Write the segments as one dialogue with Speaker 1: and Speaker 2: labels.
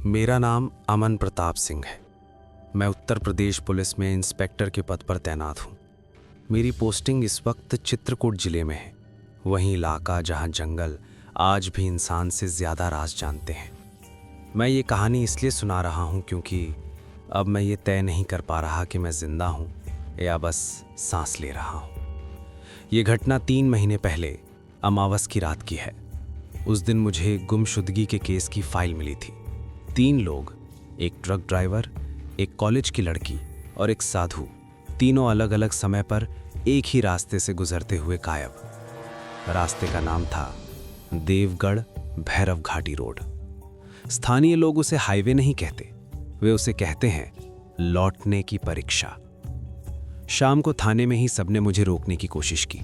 Speaker 1: मेरा नाम अमन प्रताप सिंह है। मैं उत्तर प्रदेश पुलिस में इंस्पेक्टर के पद पर तैनात हूँ। मेरी पोस्टिंग इस वक्त चित्रकूट जिले में है, वहीं इलाका जहाँ जंगल आज भी इंसान से ज़्यादा राज जानते हैं। मैं ये कहानी इसलिए सुना रहा हूँ क्योंकि अब मैं ये तय नहीं कर पा रहा कि मैं ज़िंदा हूँ या बस सांस ले रहा हूँ। ये घटना 3 महीने पहले अमावस की रात की है। उस दिन मुझे गुमशुदगी के केस की फाइल मिली थी। 3 लोग, एक ट्रक ड्राइवर, एक कॉलेज की लड़की और एक साधु, तीनों अलग अलग समय पर एक ही रास्ते से गुजरते हुए गायब। रास्ते का नाम था देवगढ़ भैरव घाटी रोड। स्थानीय लोग उसे हाईवे नहीं कहते, वे उसे कहते हैं लौटने की परीक्षा। शाम को थाने में ही सबने मुझे रोकने की कोशिश की।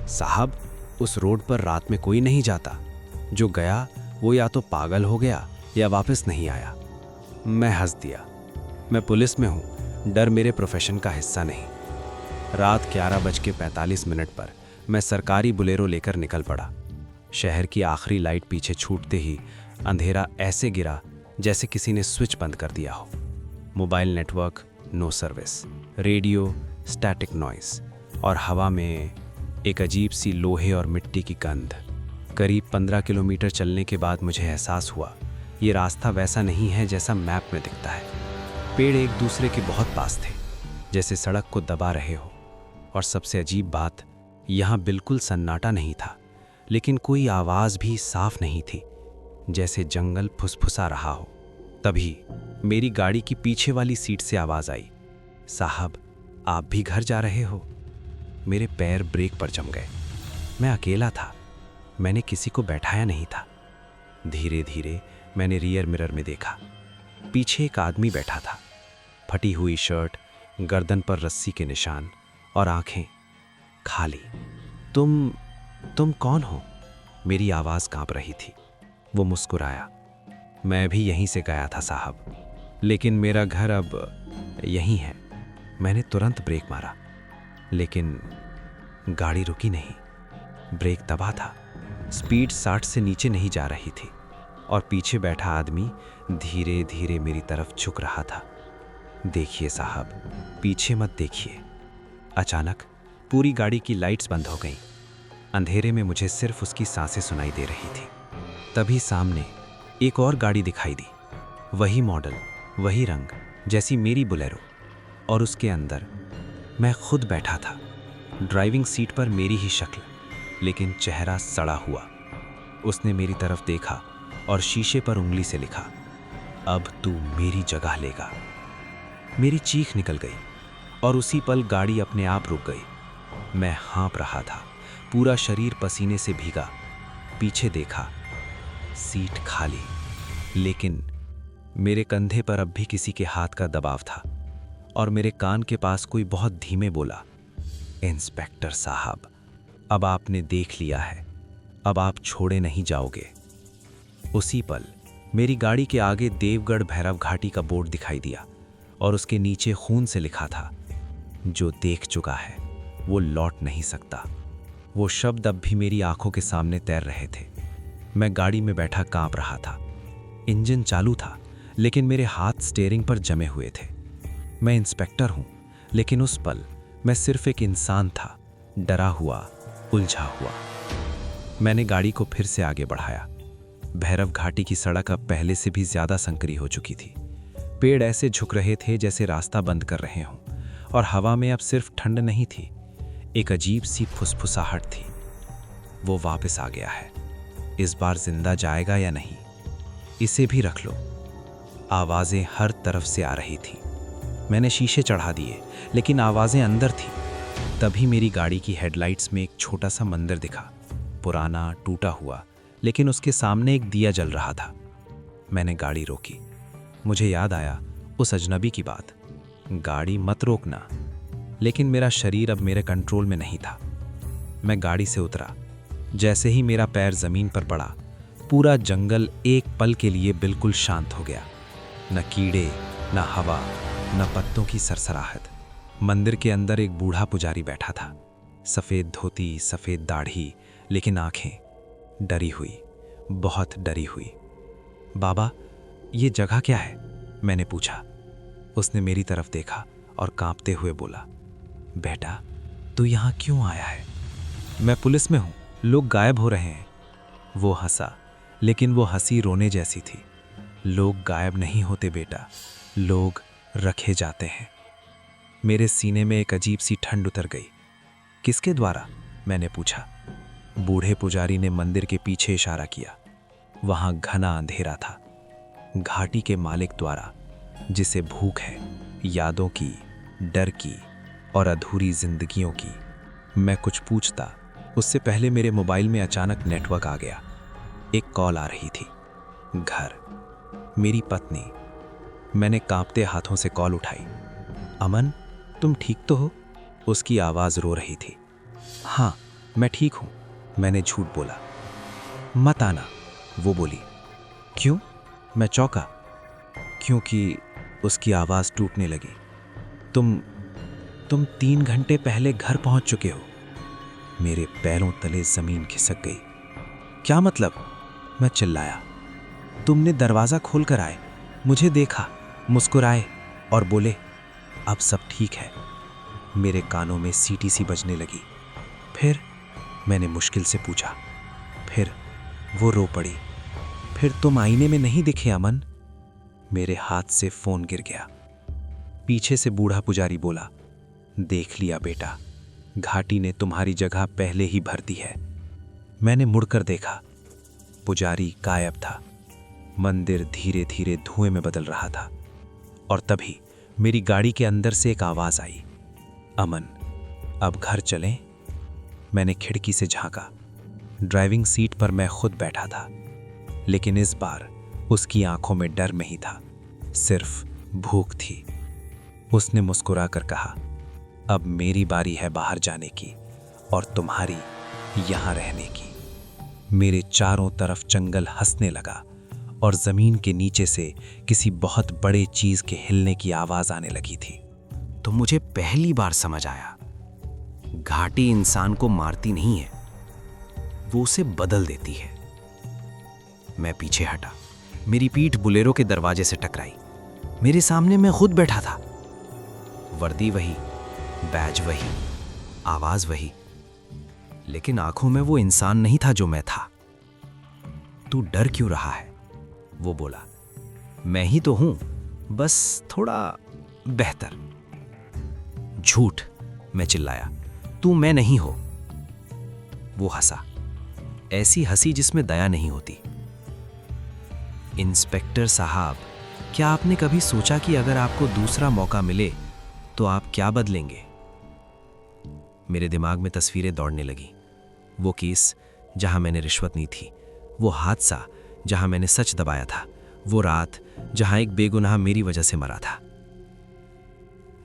Speaker 1: साहब, उस रोड पर रात में कोई नहीं जाता, जो गया वो या तो पागल हो गया या वापस नहीं आया। मैं हंस दिया। मैं पुलिस में हूँ, डर मेरे प्रोफेशन का हिस्सा नहीं। रात 11:45 पर मैं सरकारी बुलेरो लेकर निकल पड़ा। शहर की आखिरी लाइट पीछे छूटते ही अंधेरा ऐसे गिरा जैसे किसी ने स्विच बंद कर दिया हो। Mobile network no service, radio static noise और हवा में एक अजीब सी लोहे और मिट्टी की गंध। करीब 15 किलोमीटर चलने के बाद मुझे एहसास हुआ ये रास्ता वैसा नहीं है जैसा मैप में दिखता है। पेड़ एक दूसरे के बहुत पास थे, जैसे सड़क को दबा रहे हो। और सबसे अजीब बात, यहाँ बिल्कुल सन्नाटा नहीं था, लेकिन कोई आवाज़ भी साफ नहीं थी, जैसे जंगल फुसफुसा रहा हो। तभी मेरी गाड़ी की पीछे वाली सीट से आवाज़ आई, साहब आप भी घर जा रहे हो? मेरे पैर ब्रेक पर जम गए। मैं अकेला था, मैंने किसी को बैठाया नहीं था। धीरे धीरे मैंने रियर मिरर में देखा। पीछे एक आदमी बैठा था, फटी हुई शर्ट, गर्दन पर रस्सी के निशान और आंखें खाली। तुम कौन हो? मेरी आवाज़ कांप रही थी। वो मुस्कुराया। मैं भी यहीं से गया था साहब, लेकिन मेरा घर अब यहीं है। मैंने तुरंत ब्रेक मारा, लेकिन गाड़ी रुकी नहीं। ब्रेक दबा था। स्पीड 60 से नीचे नहीं जा रही थी और पीछे बैठा आदमी धीरे धीरे मेरी तरफ झुक रहा था। देखिए साहब, पीछे मत देखिए। अचानक पूरी गाड़ी की लाइट्स बंद हो गईं। अंधेरे में मुझे सिर्फ उसकी सांसें सुनाई दे रही थी। तभी सामने एक और गाड़ी दिखाई दी, वही मॉडल, वही रंग, जैसी मेरी बुलेरो। और उसके अंदर मैं खुद बैठा था। ड्राइविंग सीट पर मेरी ही शक्ल, लेकिन चेहरा सड़ा हुआ। उसने मेरी तरफ देखा और शीशे पर उंगली से लिखा, अब तू मेरी जगह लेगा। मेरी चीख निकल गई और उसी पल गाड़ी अपने आप रुक गई। मैं हाँप रहा था, पूरा शरीर पसीने से भीगा। पीछे देखा, सीट खाली, लेकिन मेरे कंधे पर अब भी किसी के हाथ का दबाव था और मेरे कान के पास कोई बहुत धीमे बोला, इंस्पेक्टर साहब, अब आपने देख लिया है, अब आप छोड़े नहीं जाओगे। उसी पल मेरी गाड़ी के आगे देवगढ़ भैरव घाटी का बोर्ड दिखाई दिया और उसके नीचे खून से लिखा था, जो देख चुका है वो लौट नहीं सकता। वो शब्द अब भी मेरी आंखों के सामने तैर रहे थे। मैं गाड़ी में बैठा कांप रहा था। इंजन चालू था, लेकिन मेरे हाथ स्टीयरिंग पर जमे हुए थे। मैं इंस्पेक्टर हूं, लेकिन उस पल मैं सिर्फ एक इंसान था, डरा हुआ, उलझा हुआ। मैंने गाड़ी को फिर से आगे बढ़ाया। भैरव घाटी की सड़क अब पहले से भी ज्यादा संकरी हो चुकी थी। पेड़ ऐसे झुक रहे थे जैसे रास्ता बंद कर रहे हों, और हवा में अब सिर्फ ठंड नहीं थी, एक अजीब सी फुसफुसाहट थी। वो वापस आ गया है। इस बार जिंदा जाएगा या नहीं, इसे भी रख लो। आवाजें हर तरफ से आ रही थी। मैंने शीशे चढ़ा दिए, लेकिन आवाजें अंदर थी। तभी मेरी गाड़ी की हेडलाइट्स में एक छोटा सा मंदिर दिखा, पुराना, टूटा हुआ, लेकिन उसके सामने एक दिया जल रहा था। मैंने गाड़ी रोकी। मुझे याद आया उस अजनबी की बात, गाड़ी मत रोकना। लेकिन मेरा शरीर अब मेरे कंट्रोल में नहीं था। मैं गाड़ी से उतरा। जैसे ही मेरा पैर जमीन पर पड़ा, पूरा जंगल एक पल के लिए बिल्कुल शांत हो गया। न कीड़े, न हवा, न पत्तों की सरसराहट। मंदिर के अंदर एक बूढ़ा पुजारी बैठा था, सफ़ेद धोती, सफ़ेद दाढ़ी, लेकिन आंखें डरी हुई, बहुत डरी हुई। बाबा,
Speaker 2: ये जगह क्या है? मैंने पूछा। उसने मेरी तरफ देखा और कांपते हुए बोला, बेटा तू यहाँ क्यों आया है? मैं पुलिस में हूँ, लोग गायब हो रहे हैं। वो हंसा, लेकिन वो हंसी रोने जैसी थी। लोग गायब नहीं होते बेटा, लोग रखे जाते हैं। मेरे सीने में एक अजीब सी ठंड उतर गई। किसके द्वारा? मैंने पूछा। बूढ़े पुजारी ने मंदिर के पीछे इशारा किया। वहां घना अंधेरा था। घाटी के मालिक द्वारा, जिसे भूख है यादों की, डर की और अधूरी जिंदगियों की। मैं कुछ पूछता उससे पहले मेरे मोबाइल में अचानक नेटवर्क आ गया। एक कॉल आ रही थी। घर, मेरी पत्नी। मैंने कांपते हाथों से कॉल उठाई। अमन, तुम ठीक तो हो? उसकी आवाज़ रो रही थी। हाँ, मैं ठीक हूँ, मैंने झूठ बोला। मत आना, वो बोली। क्यों? मैं चौंका, क्योंकि उसकी आवाज़ टूटने लगी। तुम 3 घंटे पहले घर पहुंच चुके हो। मेरे पैरों तले ज़मीन खिसक गई। क्या मतलब? मैं चिल्लाया। तुमने दरवाज़ा खोल कर आए, मुझे देखा, मुस्कुराए और बोले, अब सब ठीक है। मेरे कानों में सीटी सी बजने लगी। फिर? मैंने मुश्किल से पूछा। फिर वो रो पड़ी। फिर तुम आईने में नहीं दिखे अमन। मेरे हाथ से फ़ोन गिर गया। पीछे से बूढ़ा पुजारी बोला, देख लिया बेटा, घाटी ने तुम्हारी जगह पहले ही भर दी है। मैंने मुड़कर देखा। पुजारी गायब था। मंदिर धीरे धीरे धुएं में बदल रहा था। और तभी मेरी गाड़ी के अंदर से एक आवाज़ आई, अमन, अब घर चलें? मैंने खिड़की से झांका। ड्राइविंग सीट पर मैं खुद बैठा था, लेकिन इस बार उसकी आंखों में डर नहीं था, सिर्फ भूख थी। उसने मुस्कुराकर कहा, अब मेरी बारी है बाहर जाने की और तुम्हारी यहाँ रहने की। मेरे चारों तरफ जंगल हंसने लगा और जमीन के नीचे से किसी बहुत बड़े चीज के हिलने की आवाज आने लगी थी।
Speaker 1: तो मुझे पहली बार समझ आया, घाटी इंसान को मारती नहीं है, वो उसे बदल देती है। मैं पीछे हटा। मेरी पीठ बुलेरो के दरवाजे से टकराई। मेरे सामने मैं खुद बैठा था। वर्दी वही, बैज वही, आवाज वही, लेकिन आंखों में वो इंसान नहीं था जो मैं था। तू डर क्यों रहा है? वो बोला। मैं ही तो हूं, बस थोड़ा बेहतर। झूठ, मैं चिल्लाया। तू मैं नहीं हो। वो हंसा, ऐसी हंसी जिसमें दया नहीं होती। इंस्पेक्टर साहब, क्या आपने कभी सोचा कि अगर आपको दूसरा मौका मिले तो आप क्या बदलेंगे? मेरे दिमाग में तस्वीरें दौड़ने लगी। वो केस जहां मैंने रिश्वत ली थी, वो हादसा जहां मैंने सच दबाया था, वो रात जहां एक बेगुनाह मेरी वजह से मरा था।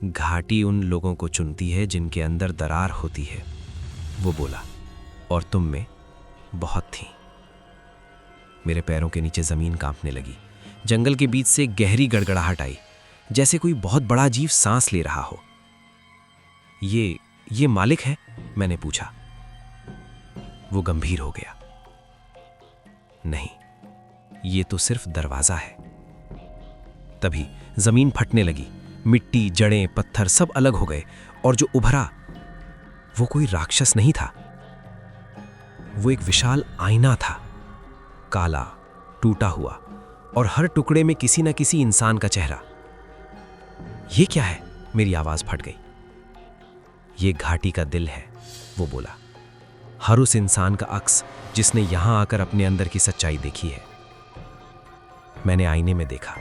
Speaker 1: घाटी उन लोगों को चुनती है जिनके अंदर दरार होती है, वो बोला, और तुम में बहुत थी। मेरे पैरों के नीचे जमीन कांपने लगी। जंगल के बीच से एक गहरी गड़गड़ाहट आई, जैसे कोई बहुत बड़ा जीव सांस ले रहा हो। ये मालिक है? मैंने पूछा। वो गंभीर हो गया। नहीं, ये तो सिर्फ दरवाजा है। तभी जमीन फटने लगी। मिट्टी, जड़ें, पत्थर सब अलग हो गए, और जो उभरा वो कोई राक्षस नहीं था। वो एक विशाल आईना था, काला, टूटा हुआ, और हर टुकड़े में किसी न किसी इंसान का चेहरा। ये क्या है? मेरी आवाज फट गई। ये घाटी का दिल है, वो बोला। हर उस इंसान का अक्स जिसने यहां आकर अपने अंदर की सच्चाई देखी है। मैंने आईने में देखा।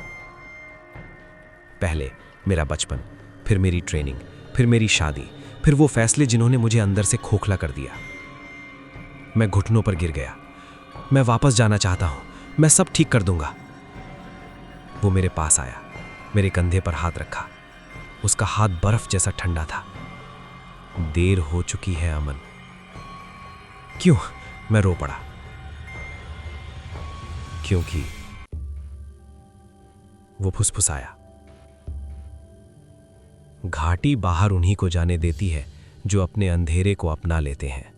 Speaker 1: पहले मेरा बचपन, फिर मेरी ट्रेनिंग, फिर मेरी शादी, फिर वो फैसले जिन्होंने मुझे अंदर से खोखला कर दिया। मैं घुटनों पर गिर गया। मैं वापस जाना चाहता हूं, मैं सब ठीक कर दूंगा। वो मेरे पास आया, मेरे कंधे पर हाथ रखा। उसका हाथ बर्फ जैसा ठंडा था। देर हो चुकी है अमन। क्यों? मैं रो पड़ा। क्योंकि वो फुसफुसाया, घाटी बाहर उन्हीं को जाने देती है जो अपने अंधेरे को अपना लेते हैं।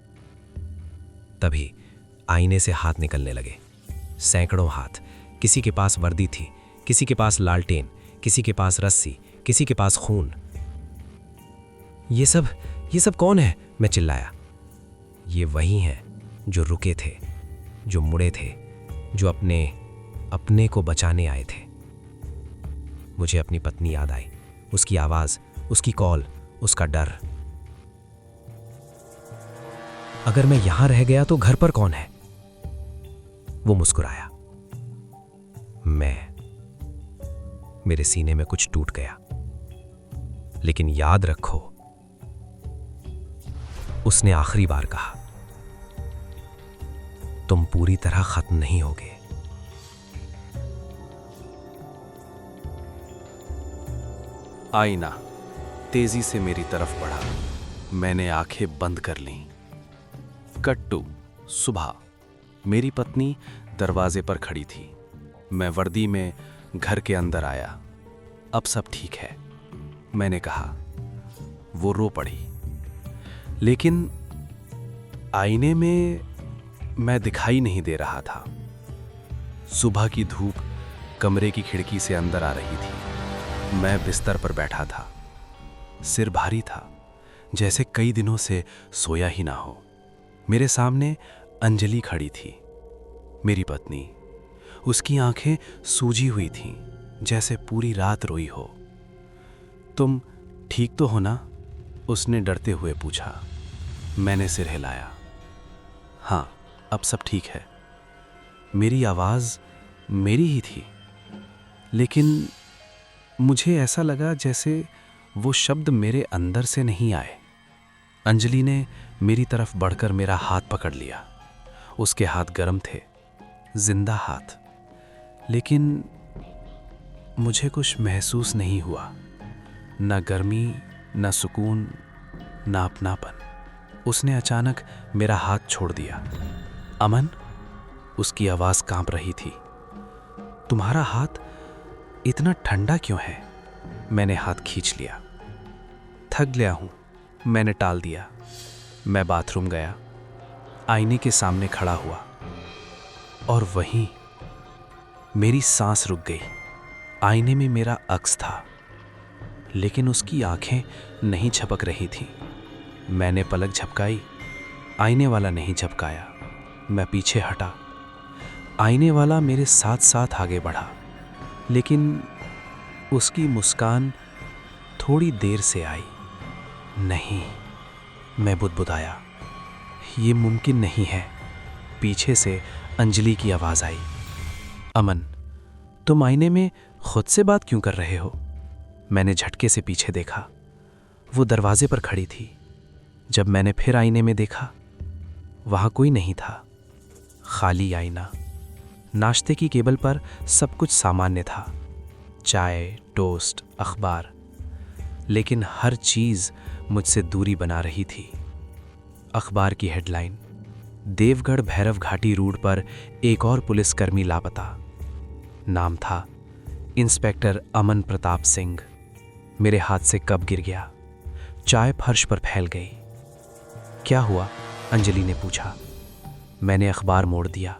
Speaker 1: तभी आईने से हाथ निकलने लगे, सैकड़ों हाथ। किसी के पास वर्दी थी,
Speaker 3: किसी के पास लालटेन, किसी के पास रस्सी, किसी के पास खून। ये सब कौन है? मैं चिल्लाया। ये वही हैं जो रुके थे, जो मुड़े थे, जो अपने को बचाने आए थे। मुझे अपनी पत्नी याद आई, उसकी आवाज, उसकी कॉल, उसका डर। अगर मैं यहां रह गया तो घर पर कौन है? वो मुस्कुराया। मेरे सीने में कुछ टूट गया। लेकिन याद रखो, उसने आखिरी बार कहा, तुम पूरी तरह खत्म नहीं होगे।
Speaker 1: आईना तेजी से मेरी तरफ बढ़ा। मैंने आंखें बंद कर लीं। कट्टू, सुबह। मेरी पत्नी दरवाजे पर खड़ी थी। मैं वर्दी में घर के अंदर आया। अब सब ठीक है, मैंने कहा। वो रो पड़ी। लेकिन आईने में मैं दिखाई नहीं दे रहा था। सुबह की धूप कमरे की खिड़की से अंदर आ रही थी। मैं बिस्तर पर बैठा था। सिर भारी था, जैसे कई दिनों से सोया ही ना हो। मेरे सामने अंजलि खड़ी थी, मेरी पत्नी। उसकी आंखें सूजी हुई थीं, जैसे पूरी रात रोई हो। तुम ठीक तो हो ना? उसने डरते हुए पूछा। मैंने सिर हिलाया। हाँ, अब सब ठीक है। मेरी आवाज मेरी ही थी, लेकिन मुझे ऐसा लगा जैसे वो शब्द मेरे अंदर से नहीं आए। अंजलि ने मेरी तरफ बढ़कर मेरा हाथ पकड़ लिया। उसके हाथ गर्म थे, जिंदा हाथ। लेकिन मुझे कुछ महसूस नहीं हुआ, न गर्मी, न सुकून, न अपनापन। उसने अचानक मेरा हाथ छोड़ दिया। अमन, उसकी आवाज कांप रही थी। तुम्हारा हाथ इतना ठंडा क्यों है? मैंने हाथ खींच लिया। थक गया हूं, मैंने टाल दिया। मैं बाथरूम गया, आईने के सामने खड़ा हुआ, और वहीं मेरी सांस रुक गई। आईने में मेरा अक्स था, लेकिन उसकी आंखें नहीं झपक रही थीं। मैंने पलक झपकाई, आईने वाला नहीं झपकाया। मैं पीछे हटा। आईने वाला मेरे साथ साथ आगे बढ़ा, लेकिन उसकी मुस्कान थोड़ी देर से आई। नहीं, मैं बुदबुदाया, ये मुमकिन नहीं है। पीछे से अंजलि की आवाज आई। अमन, तुम आईने में खुद से बात क्यों कर रहे हो? मैंने झटके से पीछे देखा। वो दरवाजे पर खड़ी थी। जब मैंने फिर आईने में देखा, वहां कोई नहीं था। खाली आईना। नाश्ते की टेबल पर सब कुछ सामान्य था, चाय, टोस्ट, अखबार। लेकिन हर चीज मुझसे दूरी बना रही थी। अखबार की हेडलाइन, देवगढ़ भैरव घाटी रोड पर एक और पुलिसकर्मी लापता। नाम था इंस्पेक्टर अमन प्रताप सिंह। मेरे हाथ से कप गिर गया। चाय फर्श पर फैल गई। क्या हुआ? अंजलि ने पूछा। मैंने अखबार मोड़ दिया।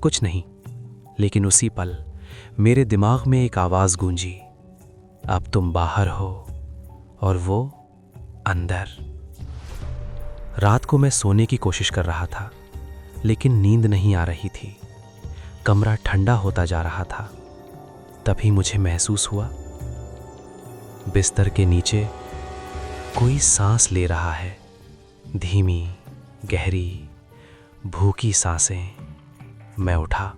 Speaker 1: कुछ नहीं। लेकिन उसी पल मेरे दिमाग में एक आवाज गूंजी, अब तुम बाहर हो और वो अंदर। रात को मैं सोने की कोशिश कर रहा था, लेकिन नींद नहीं आ रही थी। कमरा ठंडा होता जा रहा था। तभी मुझे महसूस हुआ, बिस्तर के नीचे कोई सांस ले रहा है। धीमी, गहरी, भूखी सांसें। मैं उठा,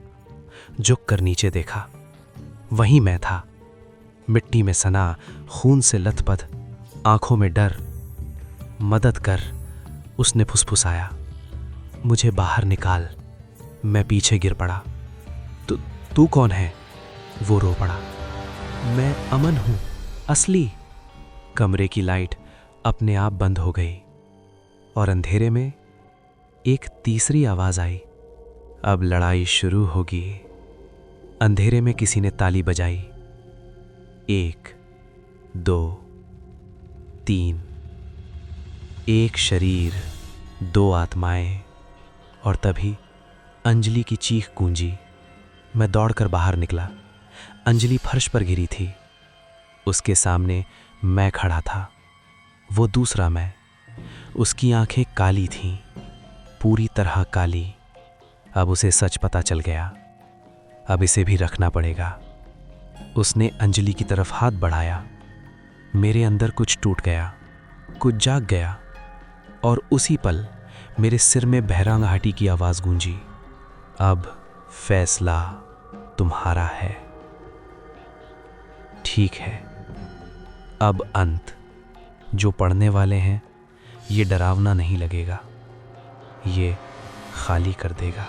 Speaker 1: झुक कर नीचे देखा। वहीं मैं था, मिट्टी में सना, खून से लथपथ, आंखों में डर। मदद कर, उसने फुसफुसाया। मुझे बाहर निकाल। मैं पीछे गिर पड़ा। तू कौन है? वो रो पड़ा। मैं अमन हूं, असली। कमरे की लाइट अपने आप बंद हो गई और अंधेरे में एक तीसरी आवाज आई, अब लड़ाई शुरू होगी। अंधेरे में किसी ने ताली बजाई। 1, 2, 3। एक शरीर, 2 आत्माएं। और तभी अंजलि की चीख गूंजी। मैं दौड़कर बाहर निकला।
Speaker 2: अंजलि फर्श पर गिरी थी। उसके सामने मैं खड़ा था, वो दूसरा मैं। उसकी आंखें काली थीं, पूरी तरह काली। अब उसे सच पता चल गया। अब इसे भी रखना पड़ेगा। उसने अंजलि की तरफ हाथ बढ़ाया। मेरे अंदर कुछ टूट गया, कुछ जाग गया, और उसी पल मेरे सिर में बहरांगहाटी की आवाज़ गूंजी, अब फैसला तुम्हारा है। ठीक है, अब अंत। जो पढ़ने वाले हैं, ये डरावना नहीं लगेगा, ये खाली कर देगा।